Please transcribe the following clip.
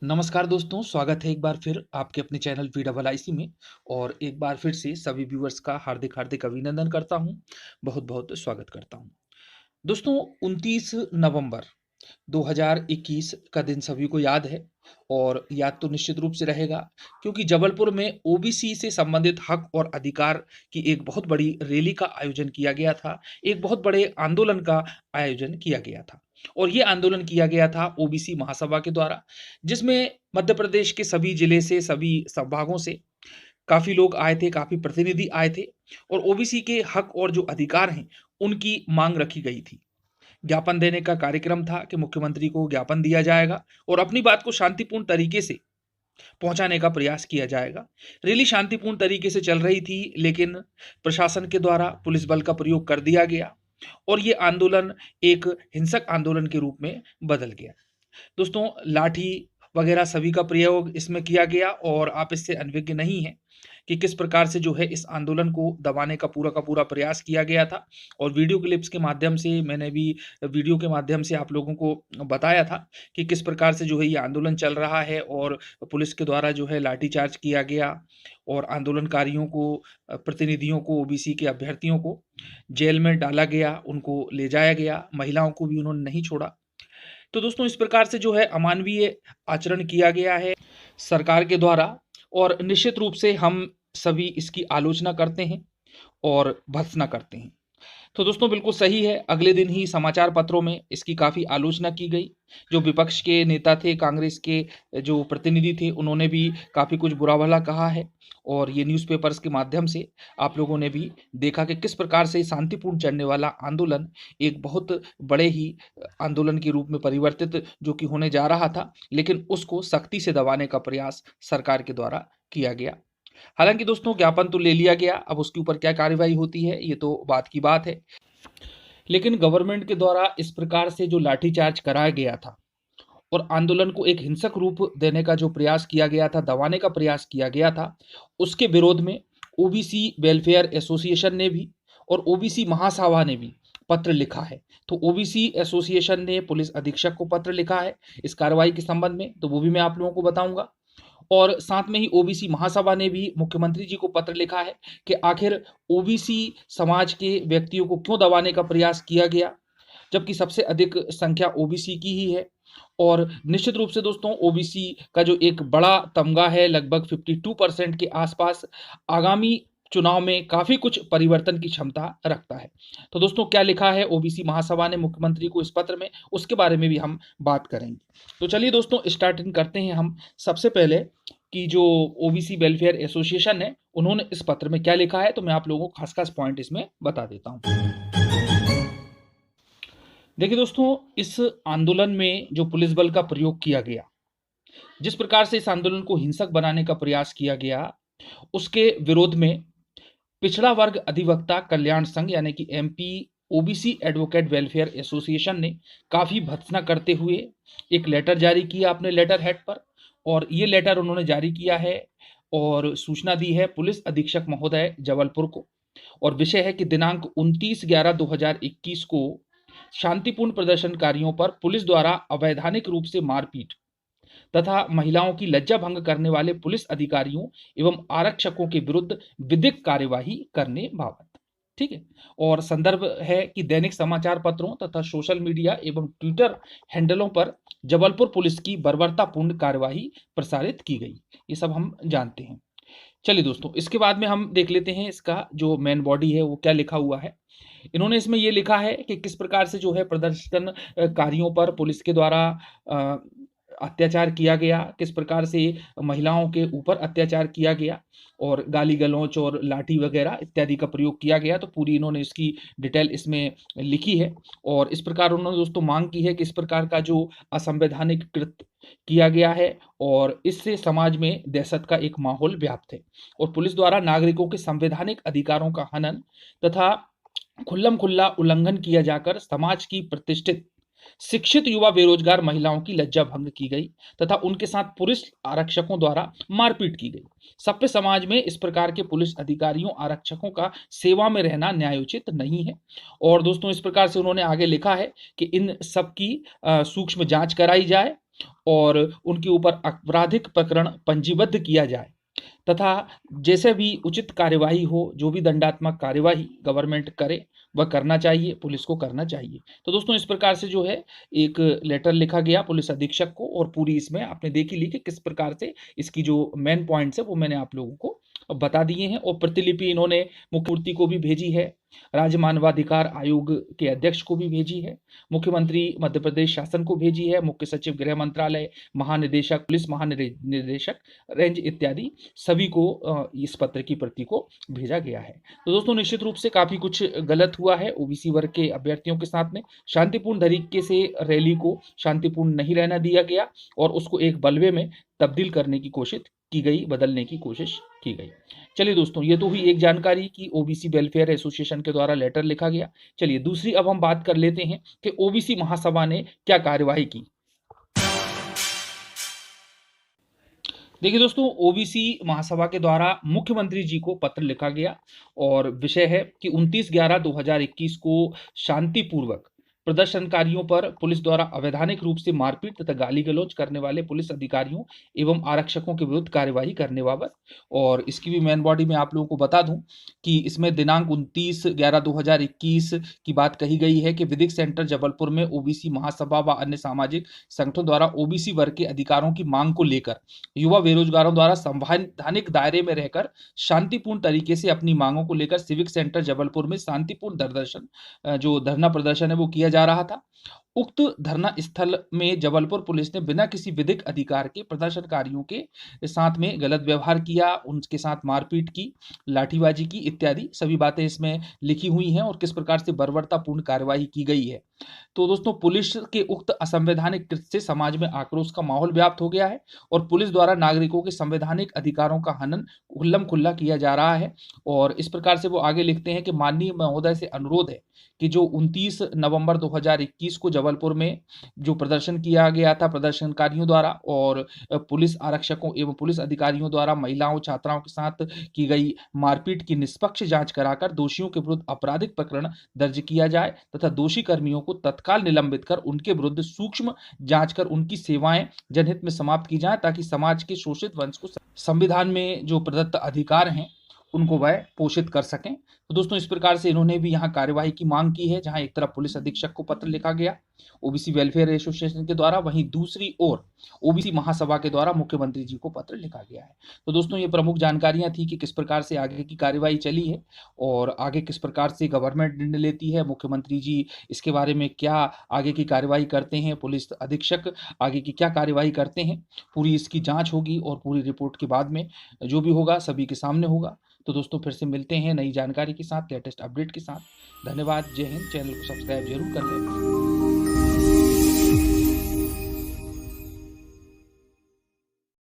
नमस्कार दोस्तों, स्वागत है एक बार फिर आपके अपने चैनल वी में। और एक बार फिर से सभी व्यूअर्स का हार्दिक-हार्दिक अभिनंदन करता हूं। बहुत-बहुत स्वागत करता हूं। दोस्तों, 29 नवंबर 2021 का दिन सभी को याद है। और याद तो निश्चित रूप से रहेगा, क्योंकि जबलपुर में ओबीसी से संबंधित हक और अधिकार की एक बहुत बड़ी रैली का आयोजन किया गया था। एक बहुत बड़े आंदोलन का आयोजन किया गया था। और ये आंदोलन किया गया था ओबीसी महासभा के द्वारा, जिसमें मध्य प्रदेश के सभी जिले से, सभी संभागों से काफ़ी लोग आए थे, काफ़ी प्रतिनिधि आए थे। और ओबीसी के हक और जो अधिकार हैं, उनकी माँग रखी गई थी। ज्ञापन देने का कार्यक्रम था कि मुख्यमंत्री को ज्ञापन दिया जाएगा और अपनी बात को शांतिपूर्ण तरीके से पहुंचाने का प्रयास किया जाएगा। रैली शांतिपूर्ण तरीके से चल रही थी, लेकिन प्रशासन के द्वारा पुलिस बल का प्रयोग कर दिया गया और ये आंदोलन एक हिंसक आंदोलन के रूप में बदल गया। दोस्तों, लाठी वगैरह सभी का प्रयोग इसमें किया गया और आप इससे अनभिज्ञ नहीं हैं कि किस प्रकार से जो है इस आंदोलन को दबाने का पूरा प्रयास किया गया था। और वीडियो क्लिप्स के माध्यम से मैंने भी वीडियो के माध्यम से आप लोगों को बताया था कि किस प्रकार से जो है ये आंदोलन चल रहा है और पुलिस के द्वारा जो है लाठीचार्ज किया गया और आंदोलनकारियों को, प्रतिनिधियों को, ओबीसी के अभ्यर्थियों को जेल में डाला गया, उनको ले जाया गया, महिलाओं को भी उन्होंने नहीं छोड़ा। तो दोस्तों, इस प्रकार से जो है अमानवीय आचरण किया गया है सरकार के द्वारा और निश्चित रूप से हम सभी इसकी आलोचना करते हैं और भर्त्सना करते हैं। तो दोस्तों, बिल्कुल सही है। अगले दिन ही समाचार पत्रों में इसकी काफ़ी आलोचना की गई। जो विपक्ष के नेता थे, कांग्रेस के जो प्रतिनिधि थे, उन्होंने भी काफ़ी कुछ बुरा-भला कहा है। और ये न्यूज़पेपर्स के माध्यम से आप लोगों ने भी देखा कि किस प्रकार से शांतिपूर्ण चलने वाला आंदोलन एक बहुत बड़े ही आंदोलन के रूप में परिवर्तित जो कि होने जा रहा था, लेकिन उसको सख्ती से दबाने का प्रयास सरकार के द्वारा किया गया। हालाँकि दोस्तों, ज्ञापन तो ले लिया गया, अब उसके ऊपर क्या कार्रवाई होती है, ये तो बात की बात है। लेकिन गवर्नमेंट के द्वारा इस प्रकार से जो लाठीचार्ज कराया गया था और आंदोलन को एक हिंसक रूप देने का जो प्रयास किया गया था, दबाने का प्रयास किया गया था, उसके विरोध में ओबीसी वेलफेयर एसोसिएशन ने भी और ओबीसी महासभा ने भी पत्र लिखा है। तो ओबीसी एसोसिएशन ने पुलिस अधीक्षक को पत्र लिखा है इस कार्रवाई के संबंध में, तो वो भी मैं आप लोगों को बताऊंगा। और साथ में ही ओबीसी महासभा ने भी मुख्यमंत्री जी को पत्र लिखा है कि आखिर ओबीसी समाज के व्यक्तियों को क्यों दबाने का प्रयास किया गया, जबकि सबसे अधिक संख्या ओबीसी की ही है। और निश्चित रूप से दोस्तों, ओबीसी का जो एक बड़ा तमगा है, लगभग 52% के आसपास, आगामी चुनाव में काफ़ी कुछ परिवर्तन की क्षमता रखता है। तो दोस्तों, क्या लिखा है ओबीसी महासभा ने मुख्यमंत्री को इस पत्र में, उसके बारे में भी हम बात करेंगे। तो चलिए दोस्तों, स्टार्टिंग करते हैं हम सबसे पहले कि जो ओबीसी वेलफेयर एसोसिएशन है, उन्होंने इस पत्र में क्या लिखा है। तो मैं आप लोगों को खास-खास पॉइंट इसमें बता देता हूँ। देखिए दोस्तों, इस आंदोलन में जो पुलिस बल का प्रयोग किया गया, जिस प्रकार से इस आंदोलन को हिंसक बनाने का प्रयास किया गया, उसके विरोध में पिछड़ा वर्ग अधिवक्ता कल्याण संघ यानी कि MP OBC advocate welfare association ने काफ़ी भर्त्सना करते हुए एक लेटर जारी किया अपने लेटर हेड पर। और ये लेटर उन्होंने जारी किया है और सूचना दी है पुलिस अधीक्षक महोदय जबलपुर को। और विषय है कि दिनांक 29/11/2021 को शांतिपूर्ण प्रदर्शनकारियों पर पुलिस द्वारा अवैधानिक रूप से मारपीट तथा महिलाओं की लज्जा भंग करने वाले पुलिस अधिकारियों एवं आरक्षकों के विरुद्ध विधिक कार्यवाही करने बाबत। ठीक है। और संदर्भ है कि दैनिक समाचार पत्रों तथा सोशल मीडिया एवं ट्विटर हैंडलों पर जबलपुर पुलिस की बर्बरतापूर्ण कार्यवाही प्रसारित की गई। ये सब हम जानते हैं। चलिए दोस्तों, इसके बाद में हम देख लेते हैं इसका जो मेन बॉडी है वो क्या लिखा हुआ है। इन्होंने इसमें ये लिखा है कि किस प्रकार से जो है प्रदर्शनकारियों पर पुलिस के द्वारा अत्याचार किया गया, किस प्रकार से महिलाओं के ऊपर अत्याचार किया गया और गाली गलौच और लाठी वगैरह इत्यादि का प्रयोग किया गया। तो पूरी इन्होंने इसकी डिटेल इसमें लिखी है। और इस प्रकार उन्होंने दोस्तों मांग की है कि इस प्रकार का जो असंवैधानिक कृत्य किया गया है और इससे समाज में दहशत का एक माहौल व्याप्त है और पुलिस द्वारा नागरिकों के संवैधानिक अधिकारों का हनन तथा खुल्लम खुल्ला उल्लंघन किया जाकर समाज की प्रतिष्ठित शिक्षित युवा बेरोजगार महिलाओं की लज्जा भंग की गई तथा उनके साथ पुलिस आरक्षकों द्वारा मारपीट की गई। सभ्य समाज में इस प्रकार के पुलिस अधिकारियों आरक्षकों का सेवा में रहना न्यायोचित नहीं है। और दोस्तों, इस प्रकार से उन्होंने आगे लिखा है कि इन सब की सूक्ष्म जांच कराई जाए और उनके ऊपर आपराधिक प्रकरण पंजीबद्ध किया जाए तथा जैसे भी उचित कार्यवाही हो, जो भी दंडात्मक कार्यवाही गवर्नमेंट करे, वह करना चाहिए, पुलिस को करना चाहिए। तो दोस्तों इस प्रकार से जो है एक लेटर लिखा गया पुलिस अधीक्षक को और पूरी इसमें आपने देख ही ली कि किस प्रकार से इसकी जो मेन पॉइंट्स है वो मैंने आप लोगों को बता दिए हैं और प्रतिलिपि इन्होंने मुख्यमंत्री को भी भेजी है, राज्य मानवाधिकार आयोग के अध्यक्ष को भी भेजी है, मुख्यमंत्री मध्य प्रदेश शासन को भेजी है, मुख्य सचिव गृह मंत्रालय, महानिदेशक पुलिस महानिदेशक रेंज इत्यादि सभी को इस पत्र की प्रति को भेजा गया है। तो दोस्तों निश्चित रूप से काफी कुछ गलत हुआ है ओबीसी वर्ग के अभ्यर्थियों के साथ में। शांतिपूर्ण तरीके से रैली को शांतिपूर्ण नहीं रहना दिया गया और उसको एक बलवे में तब्दील करने की कोशिश की गई, बदलने की कोशिश की गई। चलिए दोस्तों ये तो हुई एक जानकारी कि ओबीसी वेलफेयर एसोसिएशन के द्वारा लेटर लिखा गया। चलिए दूसरी अब हम बात कर लेते हैं कि ओबीसी महासभा ने क्या कार्यवाही की। देखिए दोस्तों ओबीसी महासभा के द्वारा मुख्यमंत्री जी को पत्र लिखा गया और विषय है कि 29/11/2021 को शांतिपूर्वक प्रदर्शनकारियों पर पुलिस द्वारा अवैधानिक रूप से मारपीट तथा गाली गलौज करने वाले पुलिस अधिकारियों एवं आरक्षकों के विरुद्ध कार्यवाही करने बाबत। और इसकी भी मेन बॉडी में आप लोगों को बता दूं कि इसमें दिनांक 29/11/2021 की बात कही गई है कि विधिक सेंटर जबलपुर में ओबीसी महासभा व अन्य सामाजिक संगठनों द्वारा ओबीसी वर्ग के अधिकारों की मांग को लेकर युवा बेरोजगारों द्वारा संवैधानिक दायरे में रहकर शांतिपूर्ण तरीके से अपनी मांगों को लेकर सिविक सेंटर जबलपुर में शांतिपूर्ण जो धरना प्रदर्शन है वो किया जा रहा था। उक्त धरना स्थल में जबलपुर पुलिस ने बिना किसी विधिक अधिकार के प्रदर्शनकारियों के साथ में गलत व्यवहार किया, उनके साथ मारपीट की, लाठीबाजी की इत्यादि सभी बातें इसमें लिखी हुई हैं और किस प्रकार से बर्बरतापूर्ण कार्यवाही की गई है। तो दोस्तों पुलिस के उक्त असंवैधानिक कृत्य से समाज में आक्रोश का माहौल व्याप्त हो गया है और पुलिस द्वारा नागरिकों के संवैधानिक अधिकारों का हनन खुल्लम खुल्ला किया जा रहा है। और इस प्रकार से वो आगे लिखते हैं कि माननीय महोदय से अनुरोध है कि जो 29 नवंबर 2021 को जबलपुर में जो प्रदर्शन किया गया था प्रदर्शनकारियों द्वारा और पुलिस आरक्षकों एवं पुलिस अधिकारियों द्वारा महिलाओं छात्राओं के साथ की गई मारपीट की निष्पक्ष जांच कराकर दोषियों के विरुद्ध आपराधिक प्रकरण दर्ज किया जाए तथा दोषी कर्मियों को तत्काल निलंबित कर उनके विरुद्ध सूक्ष्म जांच कर उनकी सेवाएं जनहित में समाप्त की जाए ताकि समाज के शोषित वंश को संविधान में जो प्रदत्त अधिकार हैं उनको वह पोषित कर सकें। तो दोस्तों इस प्रकार से इन्होंने भी यहाँ कार्यवाही की मांग की है, जहां एक तरफ पुलिस अधीक्षक को पत्र लिखा गया ओबीसी वेलफेयर एसोसिएशन के द्वारा, वहीं दूसरी ओर ओबीसी महासभा के द्वारा मुख्यमंत्री जी को पत्र लिखा गया है। तो दोस्तों ये प्रमुख जानकारियां थी कि किस प्रकार से आगे की कार्यवाही चली है और आगे किस प्रकार से गवर्नमेंट निर्णय लेती है, मुख्यमंत्री जी इसके बारे में क्या आगे की कार्यवाही करते हैं, पुलिस अधीक्षक आगे की क्या कार्यवाही करते हैं, पूरी इसकी जांच होगी और पूरी रिपोर्ट के बाद में जो भी होगा सभी के सामने होगा। तो दोस्तों फिर से मिलते हैं नई जानकारी के साथ, लेटेस्ट अपडेट के साथ। धन्यवाद, जय हिंद। चैनल को सब्सक्राइब जरूर कर लें।